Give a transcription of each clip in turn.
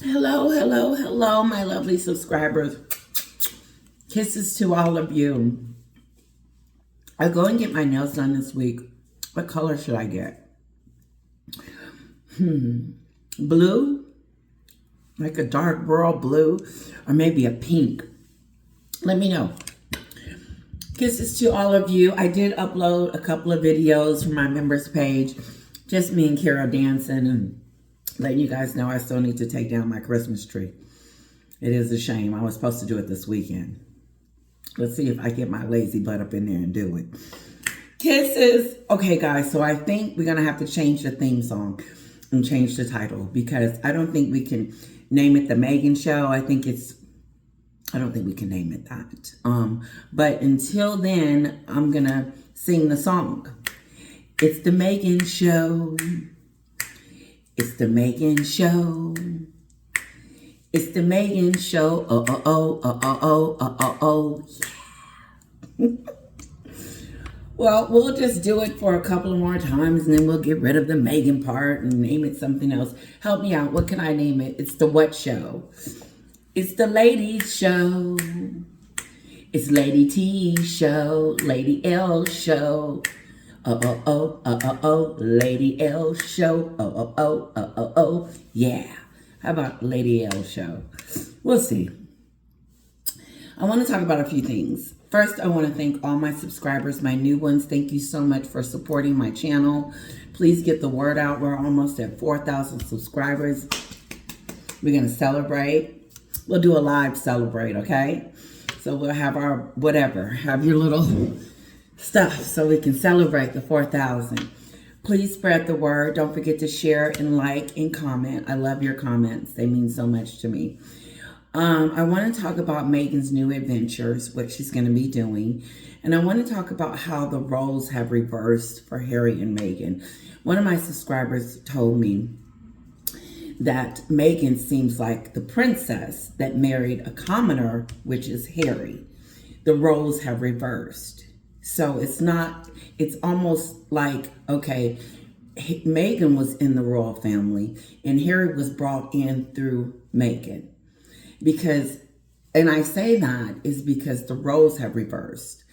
Hello, hello, hello, my lovely subscribers. Kisses to all of you. I go and get my nails done this week. What color should I get? Blue? Like a dark royal blue? Or maybe a pink? Let me know. Kisses to all of you. I did upload a couple of videos from my members page. Just me and Kara dancing and letting you guys know I still need to take down my Christmas tree. It is a shame. I was supposed to do it this weekend. Let's see if I get my lazy butt up in there and do it. Kisses. Okay, guys, so I think we're going to have to change the theme song and change the title because I don't think we can name it The Meghan Show. I don't think we can name it that. But until then, I'm going to sing the song. It's The Meghan Show. It's The Meghan Show. It's The Meghan Show. Oh, oh, oh, oh, oh, oh, oh, oh, yeah. Well, we'll just do it for a couple more times and then we'll get rid of the Meghan part and name it something else. Help me out. What can I name it? It's the what show? It's the Ladies Show. It's Lady T Show. Lady L Show. Oh, oh, oh, oh, oh, oh. Lady L Show. Oh, oh, oh, oh, oh, oh. Yeah. How about Lady L Show? We'll see. I want to talk about a few things. First, I want to thank all my subscribers, my new ones. Thank you so much for supporting my channel. Please get the word out. We're almost at 4,000 subscribers. We're going to celebrate. We'll do a live celebrate, okay? So we'll have our whatever. Have your little stuff so we can celebrate the 4,000. Please spread the word. Don't forget to share and like and comment. I love your comments. They mean so much to me. I want to talk about Meghan's new adventures, what she's going to be doing. And I want to talk about how the roles have reversed for Harry and Meghan. One of my subscribers told me that Meghan seems like the princess that married a commoner, which is Harry. The roles have reversed. So it's almost like, okay, Meghan was in the royal family and Harry was brought in through Meghan. Because, and I say that is because the roles have reversed.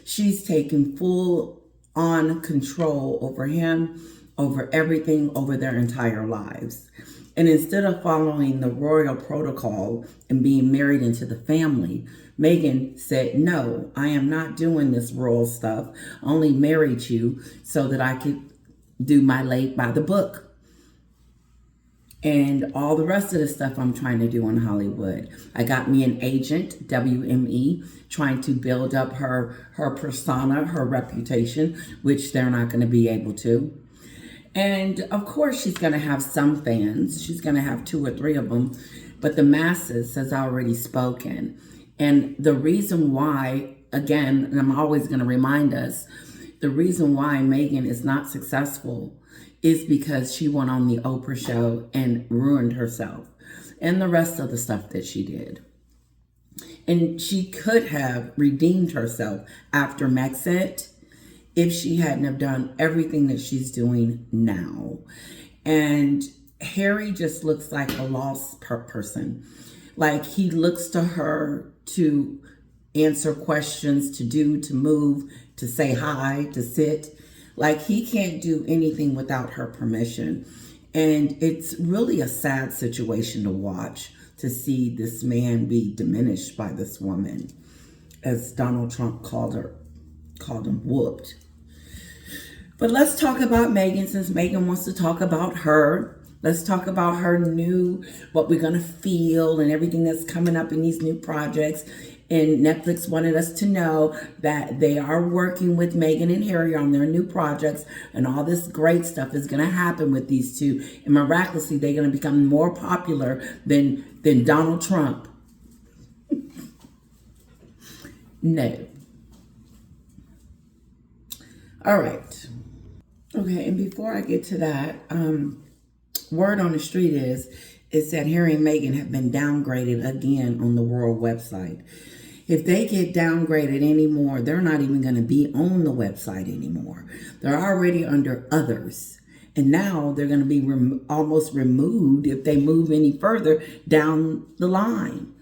She's taken full on control over him, over everything, over their entire lives. And instead of following the royal protocol and being married into the family, Meghan said, no, I am not doing this royal stuff. I only married you so that I could do my late by the book. And all the rest of the stuff I'm trying to do in Hollywood. I got me an agent, WME, trying to build up her persona, her reputation, which they're not going to be able to. And of course, she's going to have some fans. She's going to have 2 or 3 of them. But the masses has already spoken. And the reason why, again, and I'm always going to remind us, the reason why Meghan is not successful is because she went on the Oprah show and ruined herself and the rest of the stuff that she did. And she could have redeemed herself after Megxit if she hadn't have done everything that she's doing now. And Harry just looks like a lost person. Like he looks to her to answer questions, to move, to say hi, to sit. Like he can't do anything without her permission. And it's really a sad situation to watch, to see this man be diminished by this woman, as Donald Trump called him whooped. But let's talk about Meghan, since Meghan wants to talk about her. Let's talk about her new, what we're going to feel and everything that's coming up in these new projects. And Netflix wanted us to know that they are working with Meghan and Harry on their new projects, and all this great stuff is going to happen with these two. And miraculously, they're going to become more popular than Donald Trump. No. All right. Okay, and before I get to that, word on the street is that Harry and Meghan have been downgraded again on the royal website. If they get downgraded anymore, they're not even going to be on the website anymore. They're already under others. And now they're going to be almost removed if they move any further down the line.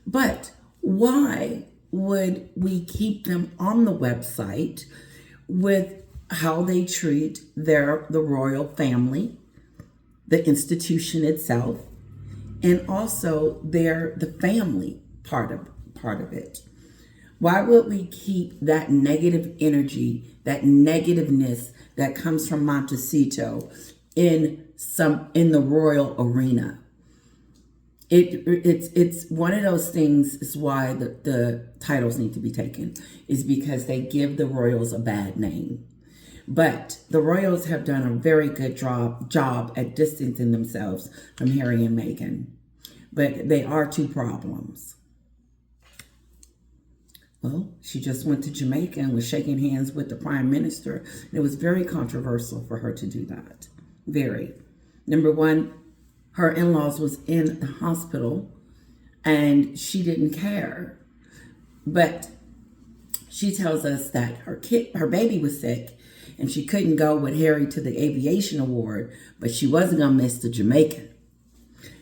But why would we keep them on the website with how they treat the royal family, the institution itself, and also the family part of it? Why would we keep that negative energy, that negativeness that comes from Montecito in the royal arena? It's one of those things is why the titles need to be taken, is because they give the royals a bad name. But the royals have done a very good job at distancing themselves from Harry and Meghan. But they are two problems. Well, she just went to Jamaica and was shaking hands with the prime minister. And it was very controversial for her to do that. Very. Number one, her in-laws was in the hospital and she didn't care. But she tells us that her baby was sick and she couldn't go with Harry to the aviation award, but she wasn't going to miss the Jamaican.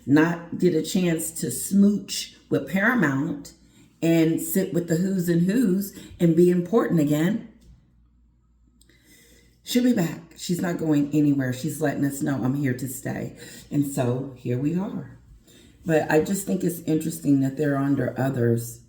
Not get a chance to smooch with Paramount and sit with the who's and who's and be important again. She'll be back. She's not going anywhere. She's letting us know I'm here to stay. And so here we are. But I just think it's interesting that they're under others.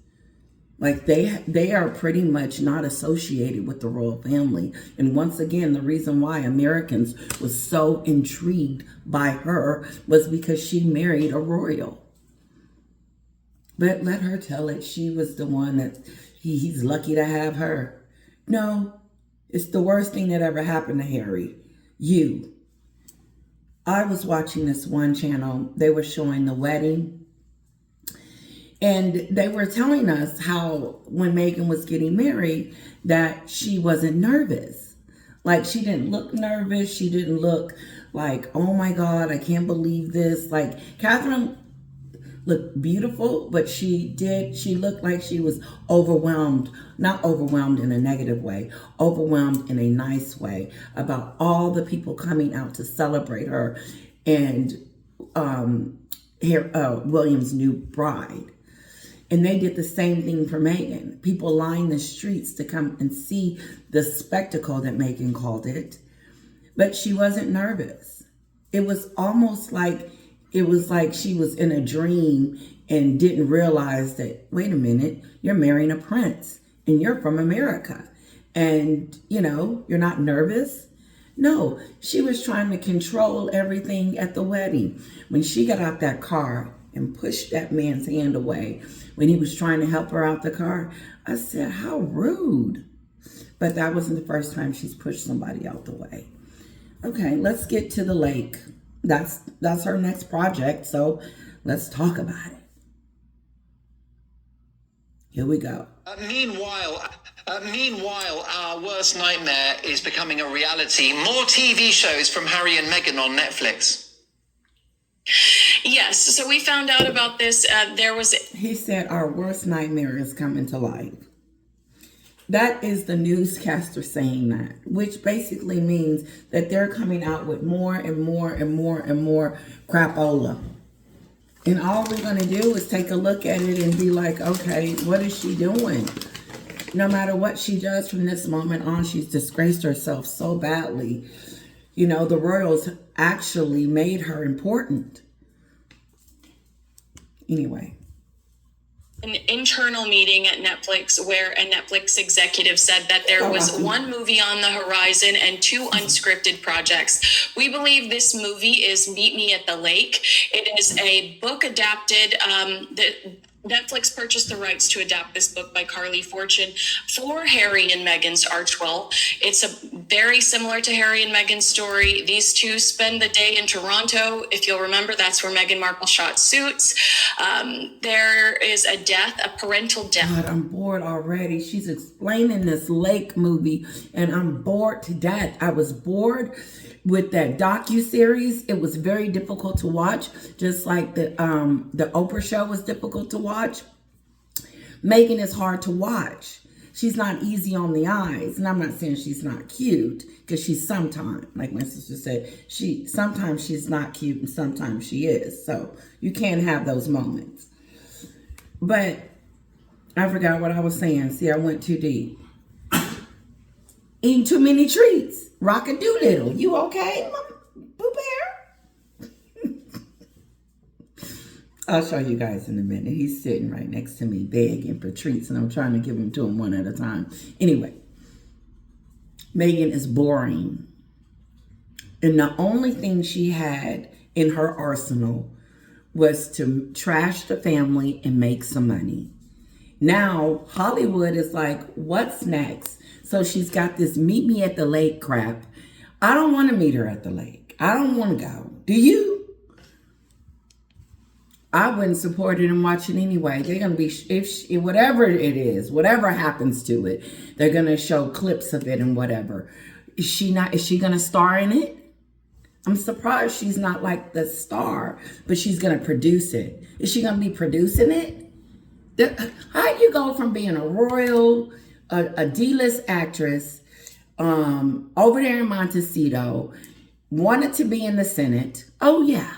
Like they are pretty much not associated with the royal family. And once again, the reason why Americans was so intrigued by her was because she married a royal. But let her tell it. She was the one that he's lucky to have her. No, it's the worst thing that ever happened to Harry. I was watching this one channel. They were showing the wedding. And they were telling us how when Meghan was getting married, that she wasn't nervous. Like, she didn't look nervous. She didn't look like, oh my God, I can't believe this. Like, Catherine looked beautiful, but she looked like she was overwhelmed, not overwhelmed in a negative way, overwhelmed in a nice way about all the people coming out to celebrate her and William's new bride. And they did the same thing for Meghan. People lined the streets to come and see the spectacle that Meghan called it. But she wasn't nervous. It was almost like she was in a dream and didn't realize that, wait a minute, you're marrying a prince and you're from America. And, you're not nervous. No, she was trying to control everything at the wedding. When she got out that car and pushed that man's hand away when he was trying to help her out the car, I said, how rude. But that wasn't the first time she's pushed somebody out the way. Okay, let's get to the lake. That's her next project, so let's talk about it. Here we go. Meanwhile, our worst nightmare is becoming a reality. More TV shows from Harry and Meghan on Netflix. Yes, so we found out about this. He said our worst nightmare is coming to life. That is the newscaster saying that, which basically means that they're coming out with more and more and more and more crapola. And all we're going to do is take a look at it and be like, okay, what is she doing? No matter what she does from this moment on, she's disgraced herself so badly. The royals actually made her important. Anyway. An internal meeting at Netflix where a Netflix executive said that there was one movie on the horizon and two unscripted projects. We believe this movie is Meet Me at the Lake. It is a book adapted. Netflix purchased the rights to adapt this book by Carly Fortune for Harry and Meghan's Archwell. It's very similar to Harry and Meghan's story. These two spend the day in Toronto. If you'll remember, that's where Meghan Markle shot Suits. There is a death, a parental death. God, I'm bored already. She's explaining this lake movie, and I'm bored to death. I was bored with that docuseries. It was very difficult to watch, just like the Oprah show was difficult to watch. Meghan is hard to watch. She's not easy on the eyes. And I'm not saying she's not cute, because she's sometimes, like my sister said, sometimes she's not cute and sometimes she is. So you can't have those moments. But I forgot what I was saying. See, I went too deep. Eating too many treats. Rock-a-doodle. You okay, Boo Bear? I'll show you guys in a minute. He's sitting right next to me begging for treats, and I'm trying to give them to him one at a time. Anyway, Meghan is boring. And the only thing she had in her arsenal was to trash the family and make some money. Now, Hollywood is like, what's next? So she's got this meet me at the lake crap. I don't want to meet her at the lake. I don't want to go. Do you? I wouldn't support it and watch it anyway. They're going to be, whatever it is, whatever happens to it, they're going to show clips of it and whatever. Is she going to star in it? I'm surprised she's not like the star, but she's going to produce it. Is she going to be producing it? How do you go from being a royal, a D-list actress, over there in Montecito, wanted to be in the Senate? Oh yeah,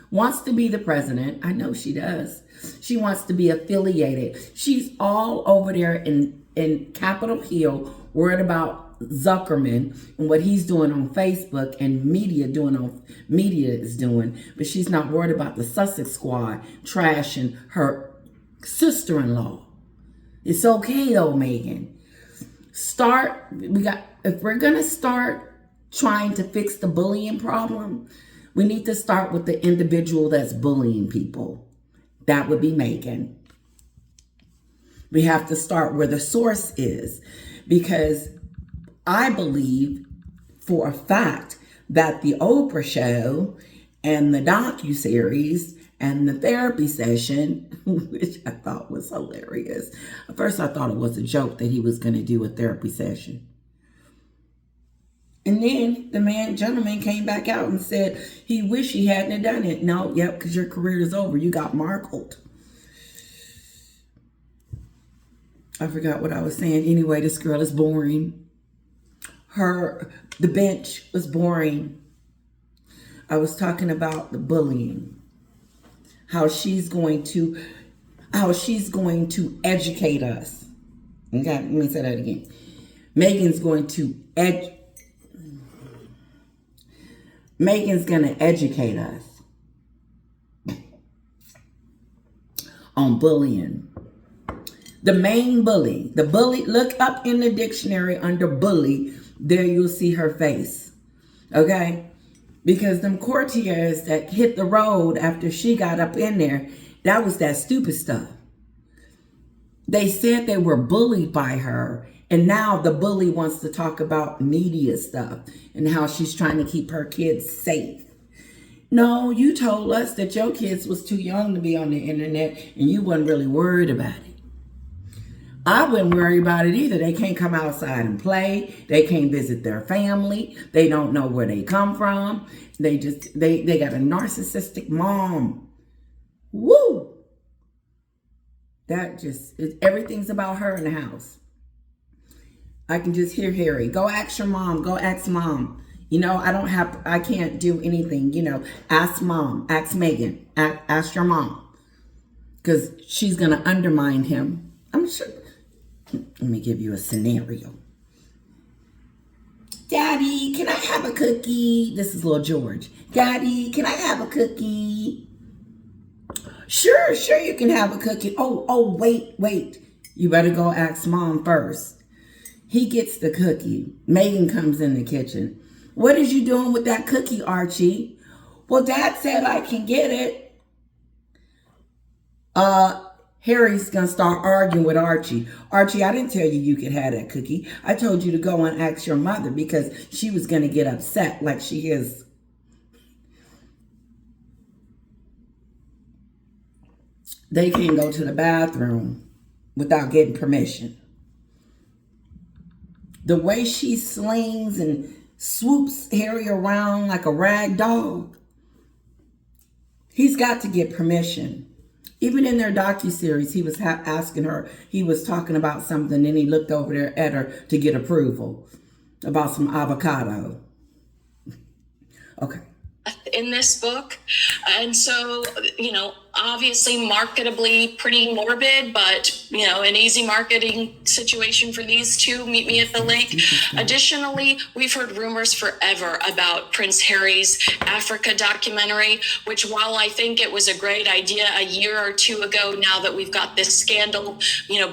wants to be the president. I know she does. She wants to be affiliated. She's all over there in Capitol Hill, worried about Zuckerman and what he's doing on Facebook and media is doing, but she's not worried about the Sussex squad trashing her sister-in-law. It's okay though, Meghan. If we're gonna start trying to fix the bullying problem, we need to start with the individual that's bullying people. That would be Meghan. We have to start where the source is, because I believe for a fact that the Oprah show and the docuseries and the therapy session, which I thought was hilarious. At first, I thought it was a joke that he was going to do a therapy session. And then the gentleman came back out and said he wished he hadn't done it. No, yep, because your career is over. You got markled. I forgot what I was saying. Anyway, this girl is boring. The bench was boring. I was talking about the bullying. How she's going to educate us. Okay, let me say that again. Meghan's going to educate us on bullying. The main bully. The bully, look up in the dictionary under bully. There you'll see her face. Okay? Because them courtiers that hit the road after she got up in there, that was that stupid stuff. They said they were bullied by her, and now the bully wants to talk about media stuff and how she's trying to keep her kids safe. No, you told us that your kids was too young to be on the internet and you wasn't really worried about it. I wouldn't worry about it either. They can't come outside and play. They can't visit their family. They don't know where they come from. They got a narcissistic mom. Woo! Everything's about her in the house. I can just hear Harry. Go ask your mom. Go ask mom. You know, I can't do anything. You know, ask mom. Ask Meghan. Ask your mom. Because she's going to undermine him. I'm sure. Let me give you a scenario. Daddy, can I have a cookie? This is little George. Daddy, can I have a cookie? Sure, you can have a cookie. Oh, wait. You better go ask mom first. He gets the cookie. Meghan comes in the kitchen. What is you doing with that cookie, Archie? Well, Dad said I can get it. Harry's going to start arguing with Archie. Archie, I didn't tell you could have that cookie. I told you to go and ask your mother because she was going to get upset like she is. They can't go to the bathroom without getting permission. The way she slings and swoops Harry around like a rag dog, he's got to get permission. Even in their docuseries, he was asking her, he was talking about something, and he looked over there at her to get approval about some avocado. Okay. In this book. And so, obviously marketably pretty morbid, but, an easy marketing situation for these two. Meet me at the lake. Additionally, we've heard rumors forever about Prince Harry's Africa documentary, which while I think it was a great idea a year or two ago, now that we've got this scandal,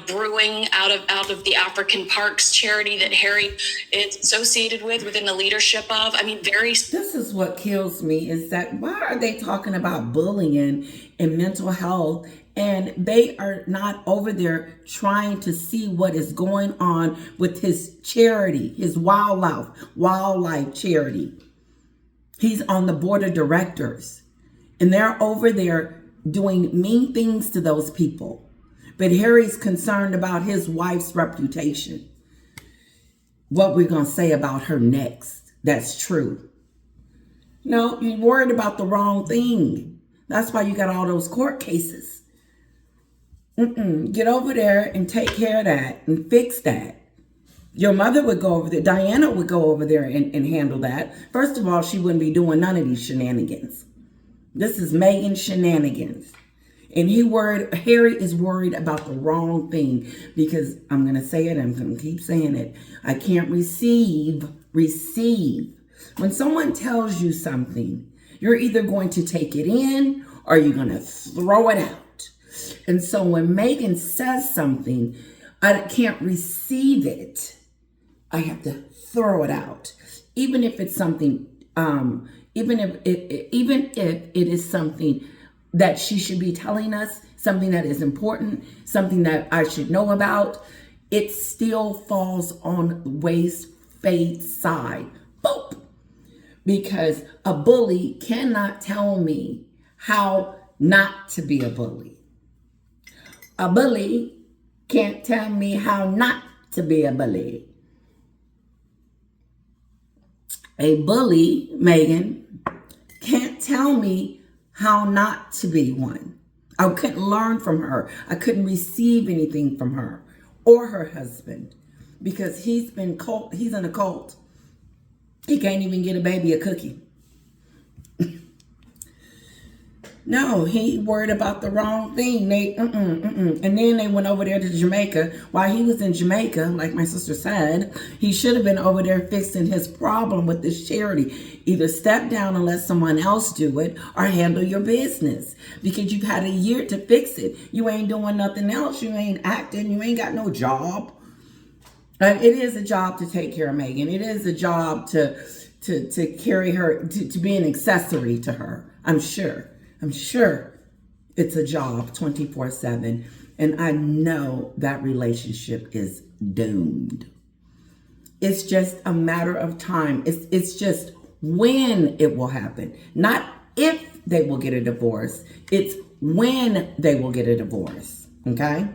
brewing out of the African Parks charity that Harry is associated with within the leadership of, This is what kills me, is that why are they talking about bullying and mental health, and they are not over there trying to see what is going on with his charity, his wildlife charity. He's on the board of directors, and they're over there doing mean things to those people. But Harry's concerned about his wife's reputation. What we're going to say about her next. That's true. No, you're worried about the wrong thing. That's why you got all those court cases. Get over there and take care of that and fix that. Your mother would go over there. Diana would go over there and handle that. First of all, she wouldn't be doing none of these shenanigans. This is Meghan shenanigans. And Harry is worried about the wrong thing, because I'm going to say it, I'm going to keep saying it. I can't receive. When someone tells you something, you're either going to take it in or you're going to throw it out. And so when Meghan says something, I can't receive it. I have to throw it out. Even if it's something, even if it is something that she should be telling us, something that is important, something that I should know about, it still falls on Wade's faith's side. Boop. Because a bully cannot tell me how not to be a bully. A bully can't tell me how not to be a bully. A bully, Meghan, can't tell me how not to be one. I couldn't learn from her. I couldn't receive anything from her or her husband, because he's in a cult. He can't even get a baby a cookie. No, he worried about the wrong thing. And then they went over there to Jamaica. While he was in Jamaica, like my sister said, he should have been over there fixing his problem with this charity. Either step down and let someone else do it, or handle your business, because you've had a year to fix it. You ain't doing nothing else. You ain't acting. You ain't got no job. And it is a job to take care of Meghan. It is a job to carry her, to be an accessory to her. I'm sure it's a job 24/7. And I know that relationship is doomed. It's just a matter of time. It's just when it will happen. Not if they will get a divorce. It's when they will get a divorce. Okay?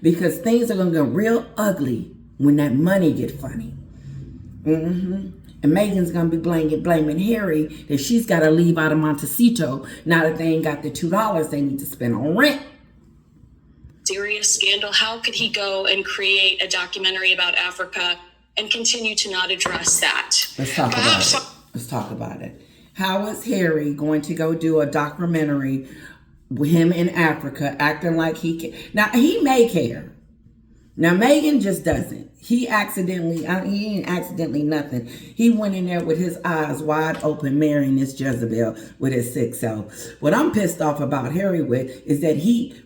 Because things are going to get real ugly when that money get funny. And Meghan's going to be blaming Harry that she's got to leave out of Montecito now that they ain't got the $2 they need to spend on rent. Serious scandal. How could he go and create a documentary about Africa and continue to not address that? Let's talk about it. How is Harry going to go do a documentary with him in Africa acting like he can? Now, he may care. Now, Meghan just doesn't. He ain't accidentally nothing. He went in there with his eyes wide open, marrying this Jezebel with his sick self. What I'm pissed off about Harry with is that he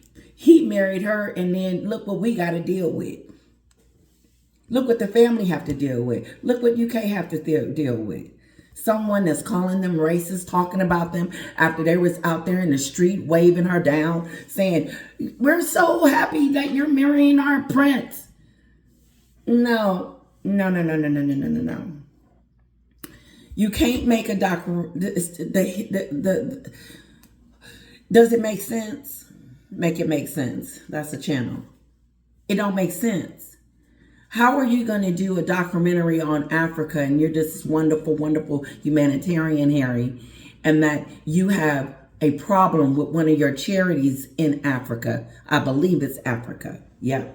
married her, and then look what we got to deal with. Look what the family have to deal with. Look what UK have to deal with. Someone that's calling them racist, talking about them after they was out there in the street waving her down, saying, "We're so happy that you're marrying our prince." No. You can't make a does it make sense? Make it make sense. That's a channel. It don't make sense. How are you going to do a documentary on Africa and you're just this wonderful, wonderful humanitarian, Harry, and that you have a problem with one of your charities in Africa. I believe it's Africa. Yeah.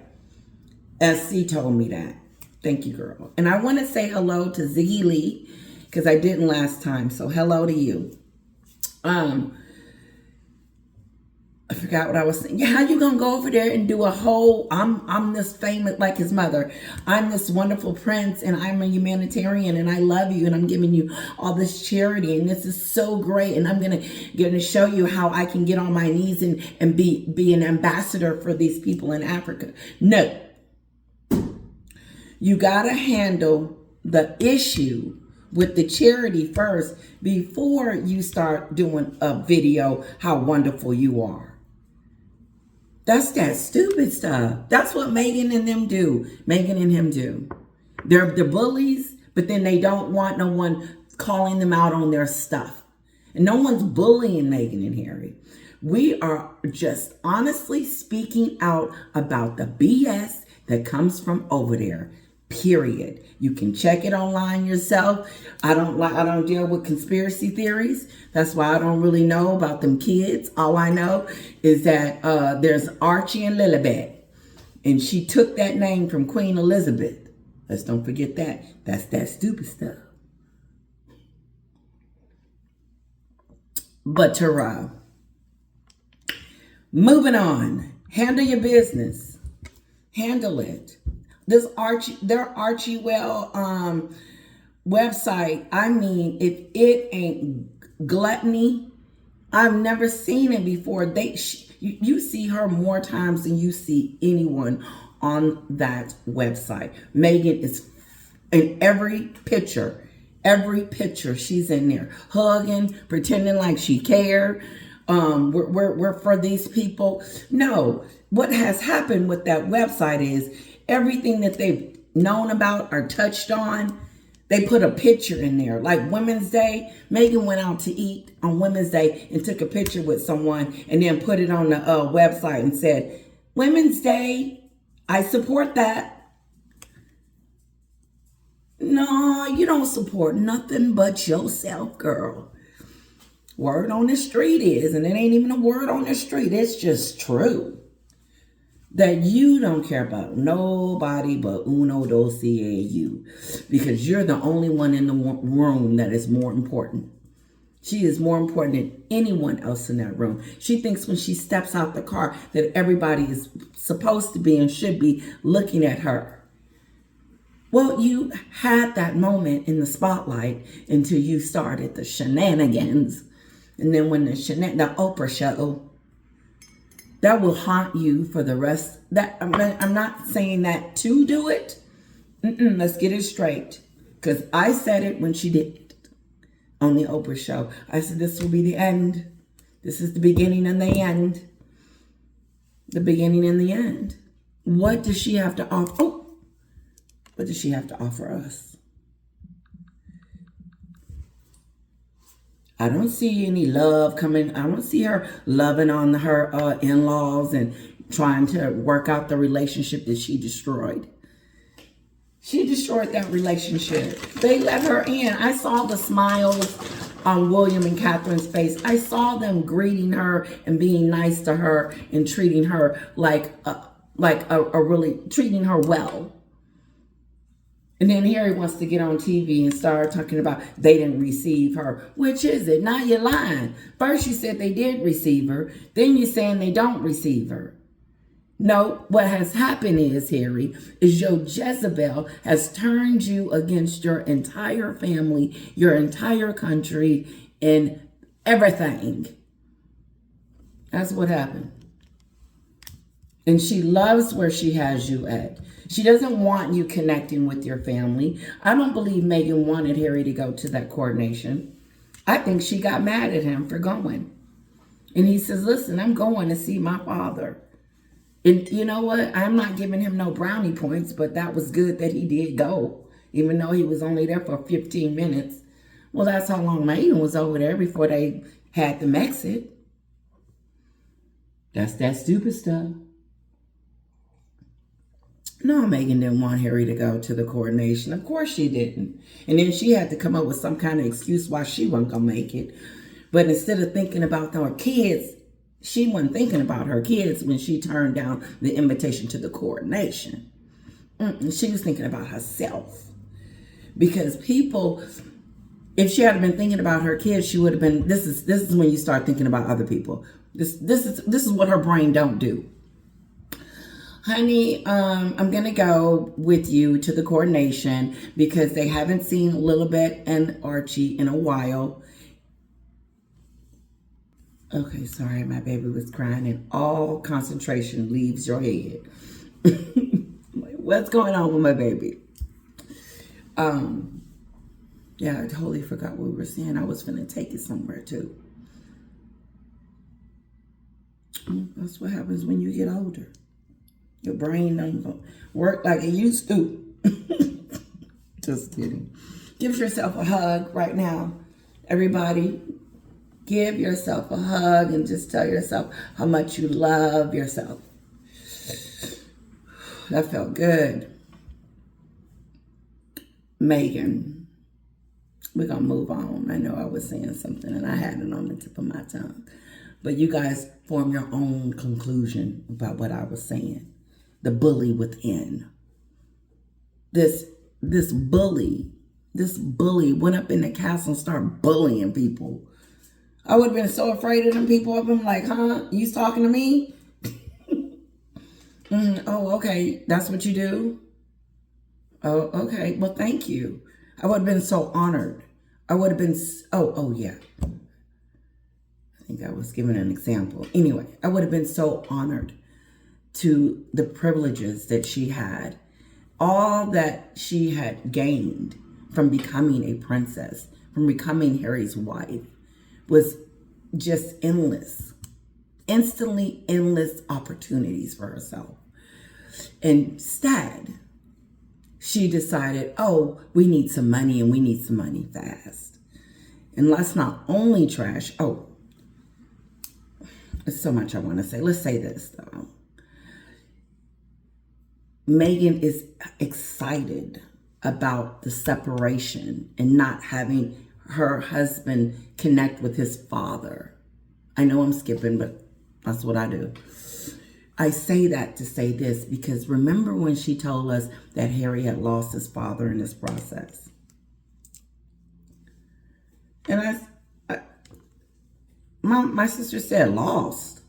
SC told me that. Thank you, girl. And I want to say hello to Ziggy Lee, because I didn't last time. So hello to you. I forgot what I was saying. Yeah, how you gonna go over there and do a whole, I'm this famous, like his mother, I'm this wonderful prince and I'm a humanitarian and I love you and I'm giving you all this charity and this is so great and I'm gonna show you how I can get on my knees and be an ambassador for these people in Africa. No. You gotta handle the issue with the charity first before you start doing a video how wonderful you are. That's that stupid stuff. That's what Meghan and them do. Meghan and him do. They're the bullies, but then they don't want no one calling them out on their stuff. And no one's bullying Meghan and Harry. We are just honestly speaking out about the BS that comes from over there. Period. You can check it online yourself. I don't deal with conspiracy theories. That's why I don't really know about them kids. All I know is that there's Archie and Lilibet. And she took that name from Queen Elizabeth. Let's don't forget that. That's that stupid stuff. But Tara, moving on. Handle your business. Handle it. Their Archie Well website, I mean, if it ain't gluttony, I've never seen it before. You see her more times than you see anyone on that website. Meghan is in every picture she's in there, hugging, pretending like she cared. We're for these people. No, what has happened with that website is everything that they've known about or touched on, they put a picture in there. Like Women's Day, Meghan went out to eat on Women's Day and took a picture with someone and then put it on the website and said, Women's Day, I support that. No, you don't support nothing but yourself, girl. Word on the street is, and it ain't even a word on the street, it's just true, that you don't care about nobody but uno, dos, you, because you're the only one in the room that is more important. She is more important than anyone else in that room. She thinks when she steps out the car that everybody is supposed to be and should be looking at her. Well, you had that moment in the spotlight until you started the shenanigans. And then when the Oprah show, that will haunt you for the rest. I'm not saying that to do it. Let's get it straight. Because I said it when she did it on the Oprah show. I said, this will be the end. This is the beginning and the end. The beginning and the end. What does she have to offer? Oh, what does she have to offer us? I don't see any love coming. I don't see her loving on her in-laws and trying to work out the relationship that she destroyed. She destroyed that relationship. They let her in. I saw the smiles on William and Catherine's face. I saw them greeting her and being nice to her and treating her like treating her well. And then Harry wants to get on TV and start talking about they didn't receive her. Which is it? Now you're lying. First you said they did receive her. Then you're saying they don't receive her. No, what has happened is, Harry, is your Jezebel has turned you against your entire family, your entire country, and everything. That's what happened. And she loves where she has you at. She doesn't want you connecting with your family. I don't believe Meghan wanted Harry to go to that coronation. I think she got mad at him for going. And he says, listen, I'm going to see my father. And you know what? I'm not giving him no brownie points, but that was good that he did go, even though he was only there for 15 minutes. Well, that's how long Meghan was over there before they had them exit. That's that stupid stuff. No, Meghan didn't want Harry to go to the coronation. Of course she didn't. And then she had to come up with some kind of excuse why she wasn't going to make it. But instead of thinking about her kids, she wasn't thinking about her kids when she turned down the invitation to the coronation. She was thinking about herself. Because people, if she had been thinking about her kids, she would have been, this is when you start thinking about other people. This is what her brain don't do. Honey, I'm going to go with you to the coronation because they haven't seen Lilibet and Archie in a while. Okay, sorry, my baby was crying and all concentration leaves your head. What's going on with my baby? Yeah, I totally forgot what we were saying. I was finna take it somewhere too. That's what happens when you get older. Your brain don't work like it used to. Just kidding. Give yourself a hug right now. Everybody, give yourself a hug and just tell yourself how much you love yourself. That felt good. Meghan, we're going to move on. I know I was saying something and I had it on the tip of my tongue. But you guys form your own conclusion about what I was saying. The bully within. This bully went up in the castle and started bullying people. I would have been so afraid of them people. I've been like, huh? You talking to me? Oh, okay. That's what you do? Oh, okay. Well, thank you. I would have been so honored. I would have been, oh, yeah. I think I was giving an example. Anyway, I would have been so honored to the privileges that she had. All that she had gained from becoming a princess, from becoming Harry's wife, was just endless. Instantly endless opportunities for herself. Instead, she decided, oh, we need some money and we need some money fast. And let's not only trash, there's so much I want to say. Let's say this, though. Meghan is excited about the separation and not having her husband connect with his father. I know I'm skipping, but that's what I do. I say that to say this because remember when she told us that Harry had lost his father in this process? And my sister said lost.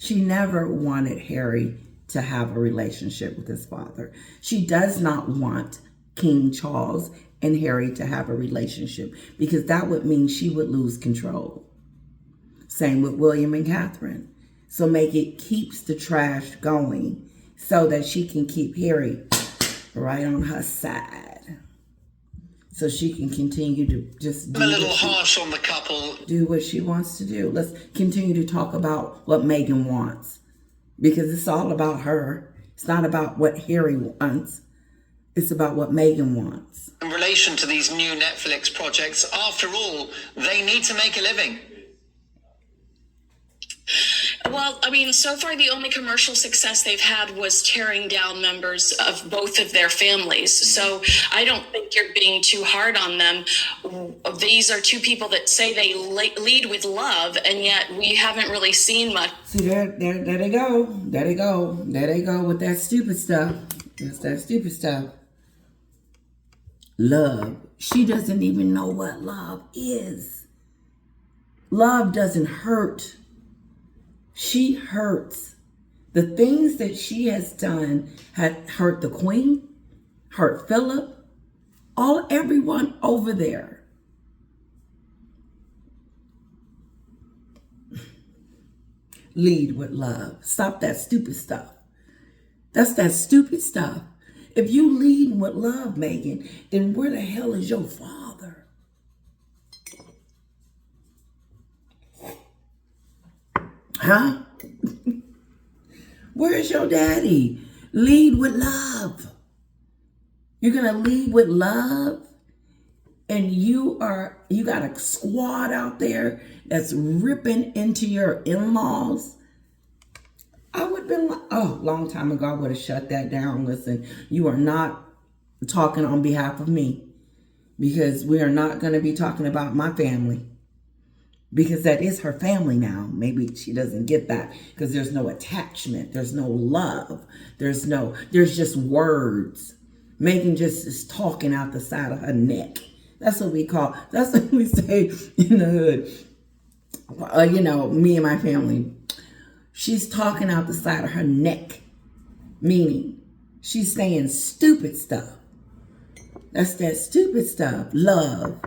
She never wanted Harry to have a relationship with his father. She does not want King Charles and Harry to have a relationship because that would mean she would lose control. Same with William and Catherine. So Meghan keeps the trash going so that she can keep Harry right on her side. So she can continue to just I'm a little harsh on the couple. Do what she wants to do. Let's continue to talk about what Meghan wants. Because it's all about her. It's not about what Harry wants. It's about what Meghan wants. In relation to these new Netflix projects, after all, they need to make a living. Well, I mean, so far the only commercial success they've had was tearing down members of both of their families. So I don't think you're being too hard on them. These are two people that say they lead with love, and yet we haven't really seen much. See, there they go. There they go. There they go with that stupid stuff. That's that stupid stuff. Love. She doesn't even know what love is. Love doesn't hurt. She hurts. The things that she has done had hurt the Queen, hurt Philip, everyone over there. Lead with love. Stop that stupid stuff. That's that stupid stuff. If you lead with love, Meghan, then where the hell is your father? Huh? Where's your daddy? Lead with love. You're going to lead with love? And you got a squad out there that's ripping into your in-laws? I would have been like, long time ago, I would have shut that down. Listen, you are not talking on behalf of me. because we are not going to be talking about my family, because that is her family now. Maybe she doesn't get that because there's no attachment. There's no love. There's just words. Meghan just is talking out the side of her neck. That's what we say in the hood. Me and my family. She's talking out the side of her neck, meaning she's saying stupid stuff. That's that stupid stuff. Love.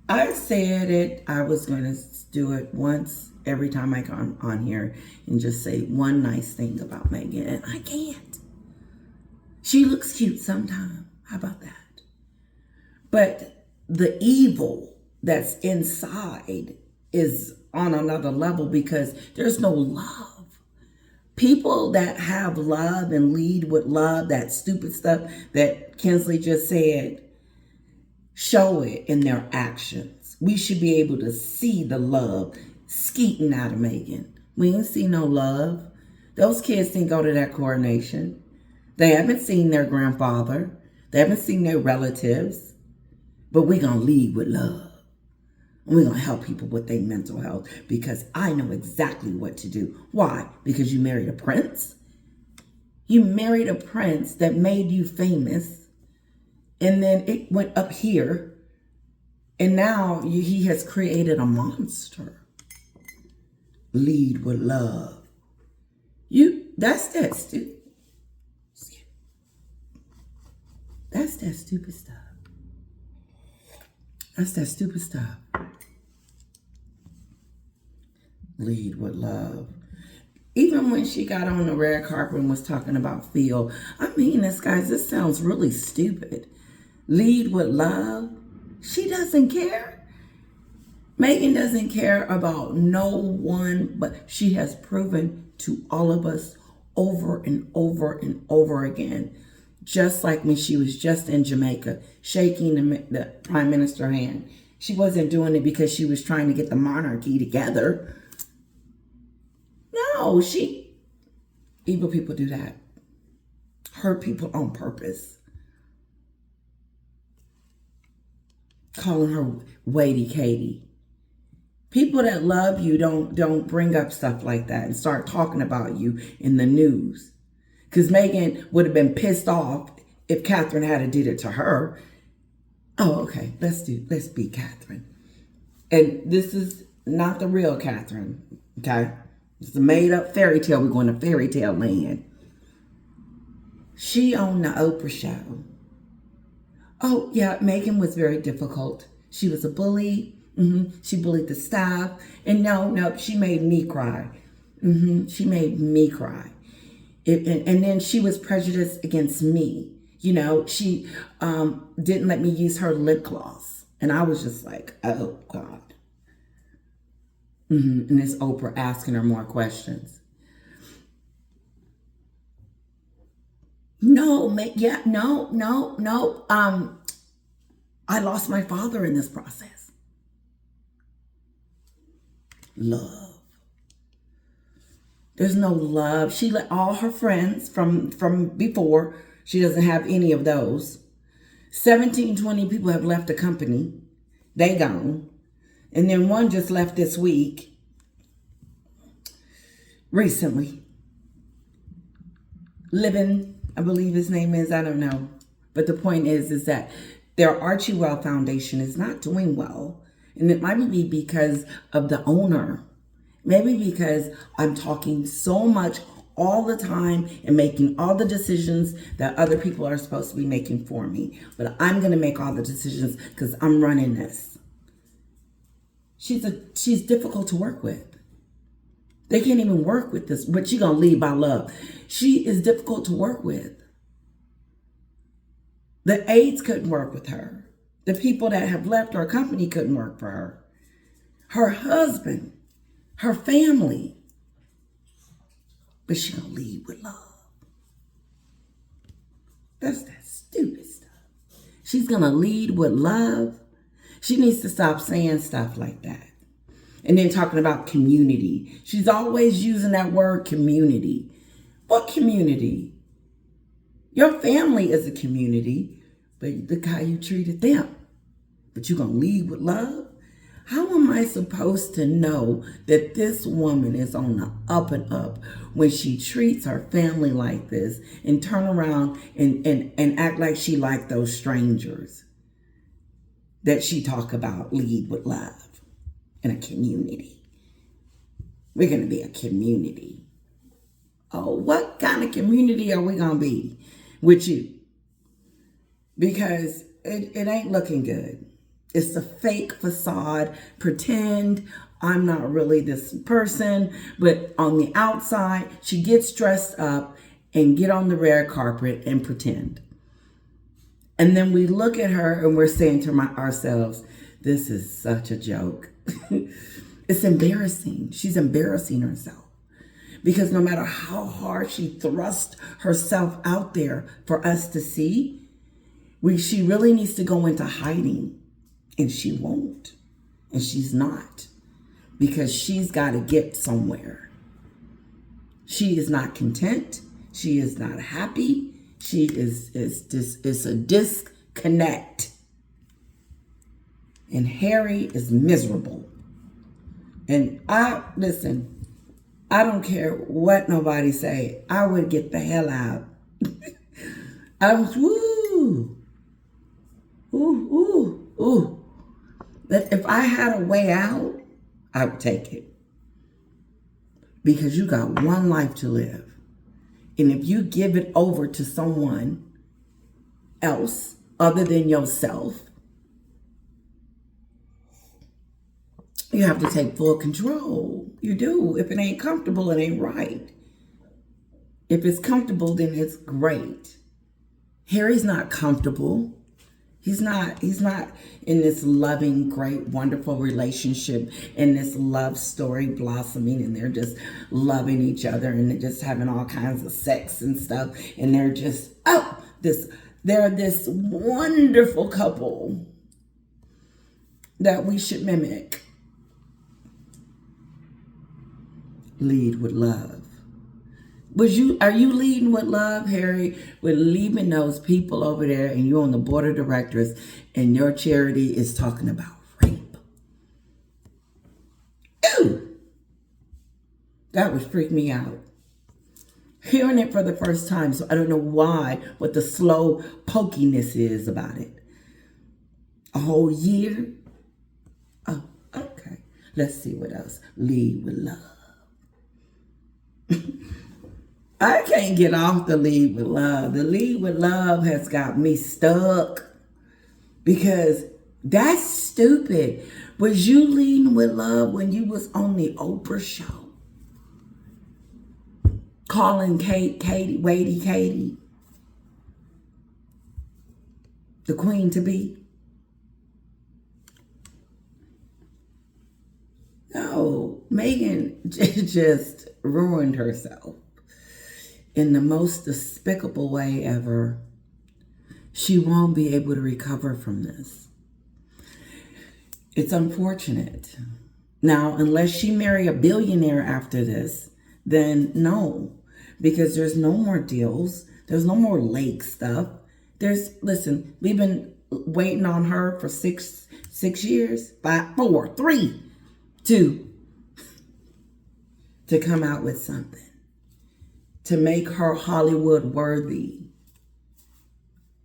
I said it. I was going to do it once every time I come on here and just say one nice thing about Meghan, and I can't. She looks cute sometimes. How about that? But the evil that's inside is on another level because there's no love. People that have love and lead with love, that stupid stuff that Kinsley just said, show it in their actions. We should be able to see the love skeeting out of Meghan. We didn't see no love. Those kids didn't go to that coronation. They haven't seen their grandfather. They haven't seen their relatives. But we're going to lead with love. And we're going to help people with their mental health because I know exactly what to do. Why? Because you married a prince. You married a prince that made you famous. And then it went up here. And now he has created a monster. Lead with love. That's that stupid. That's that stupid stuff. That's that stupid stuff. Lead with love. Even when she got on the red carpet and was talking about Phil, this sounds really stupid. Lead with love. She doesn't care. Meghan doesn't care about no one, but she has proven to all of us over and over and over again. Just like when she was just in Jamaica, shaking the prime minister's hand. She wasn't doing it because she was trying to get the monarchy together. No, evil people do that. Hurt people on purpose. Calling her Weighty Katie. People that love you don't bring up stuff like that and start talking about you in the news. Because Meghan would have been pissed off if Catherine had did it to her. Oh, okay. Let's be Catherine. And this is not the real Catherine. Okay? It's a made-up fairy tale. We're going to fairy tale land. She owned the Oprah show. Oh, yeah. Meghan was very difficult. She was a bully. She bullied the staff. And no, she made me cry. She made me cry. And then she was prejudiced against me. She didn't let me use her lip gloss. And I was just like, oh, God. And it's Oprah asking her more questions. No. I lost my father in this process. Love. There's no love. She let all her friends from before. She doesn't have any of those. 17, 20 people have left the company. They gone. And then one just left this week. Recently. Living, I believe his name is. I don't know. But the point is that their Archie Well Foundation is not doing well. And it might be because of the owner. Maybe because I'm talking so much all the time and making all the decisions that other people are supposed to be making for me. But I'm going to make all the decisions because I'm running this. She's difficult to work with. They can't even work with this, but she's going to lead by love. She is difficult to work with. The aides couldn't work with her. The people that have left her company couldn't work for her. Her husband, her family. But she's going to lead with love. That's that stupid stuff. She's going to lead with love. She needs to stop saying stuff like that. And then talking about community. She's always using that word community. What community? Your family is a community. but look how you treated them. But you're going to lead with love? How am I supposed to know that this woman is on the up and up when she treats her family like this and turn around and act like she like those strangers that she talk about lead with love in a community? We're going to be a community. Oh, what kind of community are we going to be with you? Because it ain't looking good. It's a fake facade. Pretend I'm not really this person, but on the outside, she gets dressed up and get on the red carpet and pretend. And then we look at her and we're saying to ourselves, this is such a joke. It's embarrassing. She's embarrassing herself. Because no matter how hard she thrust herself out there for us to see, she really needs to go into hiding. And she won't. And she's not. Because she's got to get somewhere. She is not content. She is not happy. She is a disconnect. And Harry is miserable. And I don't care what nobody say. I would get the hell out. I was, ooh. That if I had a way out, I would take it. Because you got one life to live. And if you give it over to someone else other than yourself, you have to take full control. You do. If it ain't comfortable, it ain't right. If it's comfortable, then it's great. Harry's not comfortable. He's not in this loving, great, wonderful relationship, in this love story blossoming, and they're just loving each other and they're just having all kinds of sex and stuff. And they're just, they're this wonderful couple that we should mimic. Lead with love. Are you leading with love, Harry? With leaving those people over there and you're on the board of directors and your charity is talking about rape? Ew! That would freak me out. Hearing it for the first time, so I don't know what the slow pokiness is about it. A whole year? Oh, okay. Let's see what else. Lead with love. I can't get off the lead with love. The lead with love has got me stuck because that's stupid. Was you leading with love when you was on the Oprah show? Calling Katie, the queen to be? No, Meghan just ruined herself in the most despicable way ever. She won't be able to recover from this. It's unfortunate. Now, unless she marry a billionaire after this, then no, because there's no more deals. There's no more lake stuff. Listen, we've been waiting on her for six years, 5, 4, 3, 2, to come out with something. To make her Hollywood worthy.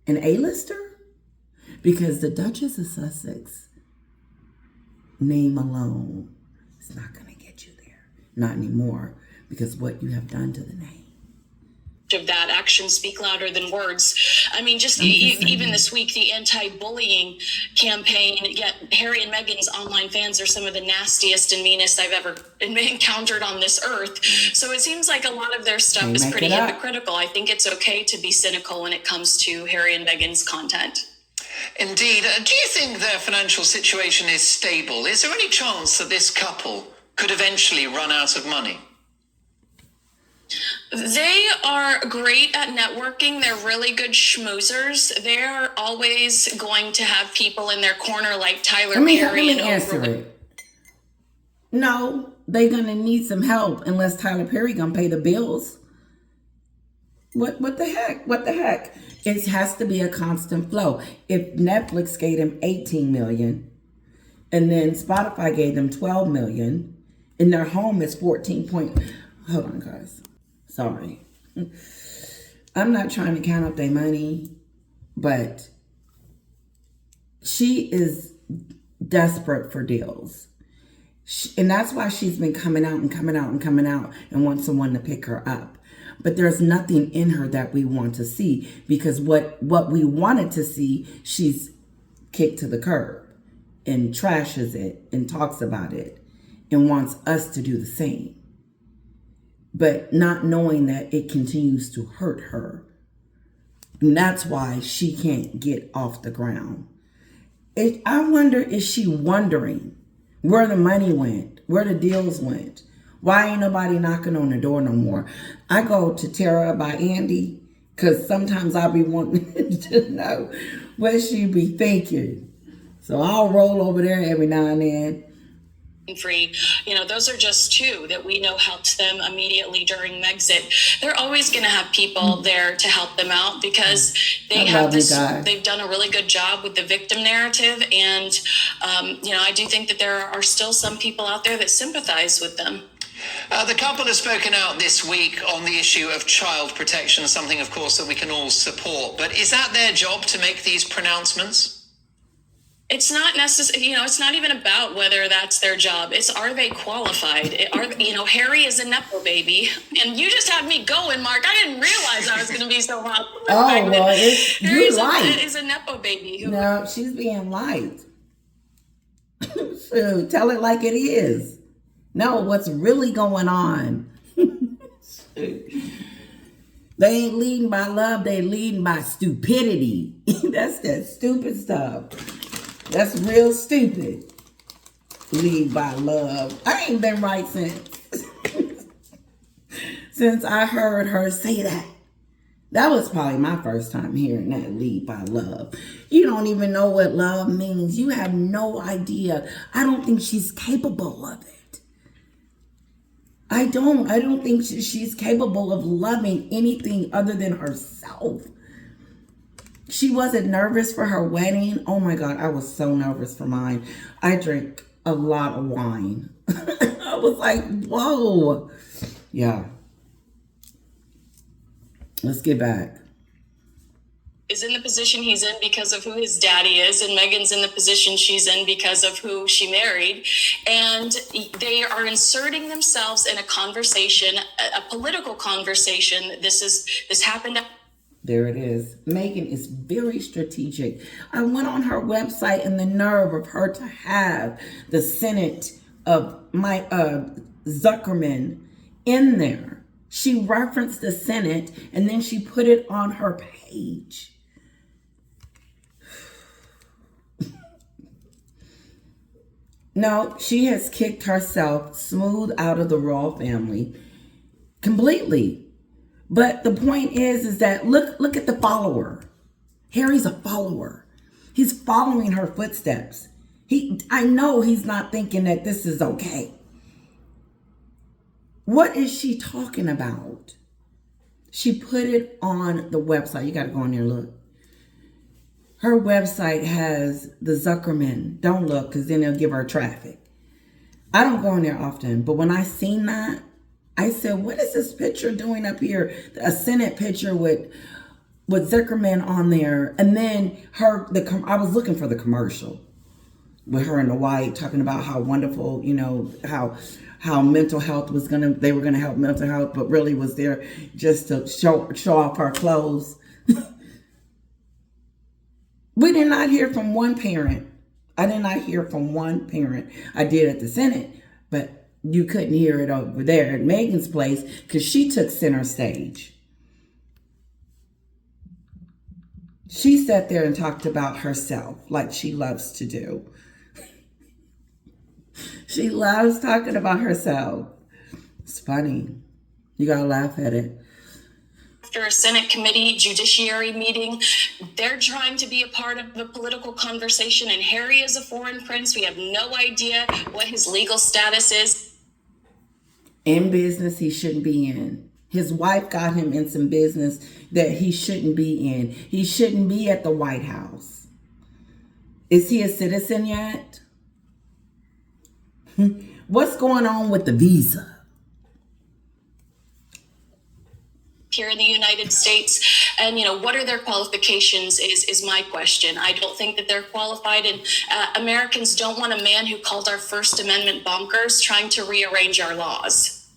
An A-lister? Because the Duchess of Sussex name alone is not going to get you there. Not anymore. Because what you have done to the name. Of that, actions speak louder than words. I mean, just even this week, the anti-bullying campaign, yet Harry and Meghan's online fans are some of the nastiest and meanest I've ever encountered on this earth. So it seems like a lot of their stuff is pretty hypocritical. I think it's okay to be cynical when it comes to Harry and Meghan's content. Indeed. Do you think their financial situation is stable? Is there any chance that this couple could eventually run out of money? They are great at networking. They're really good schmoozers. They're always going to have people in their corner like Tyler Perry. Let me answer it. No, they're going to need some help unless Tyler Perry going to pay the bills. What the heck? What the heck? It has to be a constant flow. If Netflix gave them 18 million and then Spotify gave them 12 million and their home is 14 point. Hold on, guys. Sorry. I'm not trying to count up their money, but she is desperate for deals. And that's why she's been coming out and coming out and coming out and wants someone to pick her up. But there's nothing in her that we want to see, because what we wanted to see, she's kicked to the curb and trashes it and talks about it and wants us to do the same. But not knowing that it continues to hurt her. And that's why she can't get off the ground. I wonder, is she wondering where the money went, where the deals went? Why ain't nobody knocking on the door no more? I go to Tara by Andy because sometimes I'll be wanting to know what she be thinking. So I'll roll over there every now and then. Free, those are just two that we know helped them immediately during Megxit. They're always going to have people there to help them out because they have this. They've done a really good job with the victim narrative, and I do think that there are still some people out there that sympathize with them. The couple has spoken out this week on the issue of child protection, something, of course, that we can all support. But is that their job to make these pronouncements? It's not necessary, it's not even about whether that's their job. It's, are they qualified? Harry is a Nepo baby. And you just had me going, Mark. I didn't realize I was going to be so hot. You're light. Is a Nepo baby. No, she's being light. So tell it like it is. No, what's really going on? They ain't leading by love. They leading by stupidity. That's that stupid stuff. That's real stupid. Lead by love. I ain't been right since I heard her say that. That was probably my first time hearing that, lead by love. You don't even know what love means. You have no idea. I don't think she's capable of it. I don't think she's capable of loving anything other than herself. She wasn't nervous for her wedding. Oh my God, I was so nervous for mine. I drank a lot of wine. I was like, whoa. Yeah. Let's get back. Is in the position he's in because of who his daddy is, and Meghan's in the position she's in because of who she married. And they are inserting themselves in a conversation, a political conversation. This happened. There it is. Meghan is very strategic. I went on her website, and the nerve of her to have the Senate of Zuckerman in there. She referenced the Senate, and then she put it on her page. No, she has kicked herself smooth out of the royal family completely. But the point is that look at the follower. Harry's a follower. He's following her footsteps. I know he's not thinking that this is okay. What is she talking about? She put it on the website. You got to go on there and look. Her website has the Zuckerman. Don't look, because then they'll give her traffic. I don't go on there often, but when I seen that, I said, what is this picture doing up here? A Senate picture with Zuckerman on there. And then I was looking for the commercial with her in the white, talking about how wonderful, how mental health they were gonna help mental health, but really was there just to show off her clothes. We did not hear from one parent. I did not hear from one parent. I did at the Senate, but you couldn't hear it over there at Meghan's place because she took center stage. She sat there and talked about herself like she loves to do. She loves talking about herself. It's funny. You gotta laugh at it. After a Senate committee judiciary meeting, they're trying to be a part of the political conversation, and Harry is a foreign prince. We have no idea what his legal status is. In business he shouldn't be in. His wife got him in some business that he shouldn't be in. He shouldn't be at the White House. Is he a citizen yet? What's going on with the visa? Here in the United States, and what are their qualifications is my question. I don't think that they're qualified, and Americans don't want a man who called our First Amendment bonkers trying to rearrange our laws.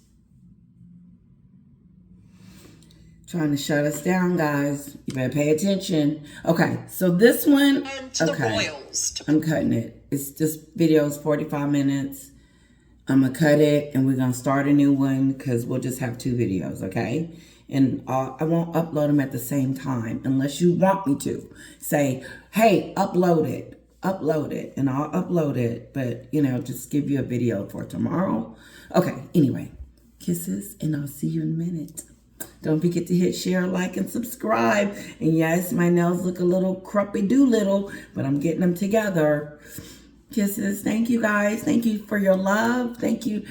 Trying to shut us down, guys. You better pay attention. Okay, so this one, okay, I'm cutting it. This video is 45 minutes. I'm gonna cut it, and we're gonna start a new one because we'll just have 2 videos, okay? And I won't upload them at the same time unless you want me to. Say, hey, upload it, and I'll upload it. But, just give you a video for tomorrow. Okay, anyway, kisses, and I'll see you in a minute. Don't forget to hit share, like, and subscribe. And yes, my nails look a little cruppy-doo-little, but I'm getting them together. Kisses. Thank you, guys. Thank you for your love. Thank you,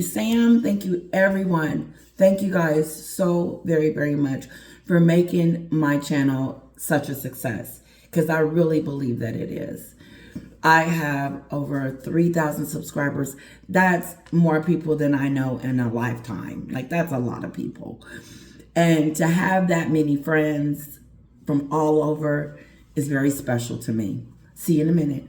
Sam. Thank you, everyone. Thank you guys so very, very much for making my channel such a success, because I really believe that it is. I have over 3,000 subscribers. That's more people than I know in a lifetime. Like, that's a lot of people. And to have that many friends from all over is very special to me. See you in a minute.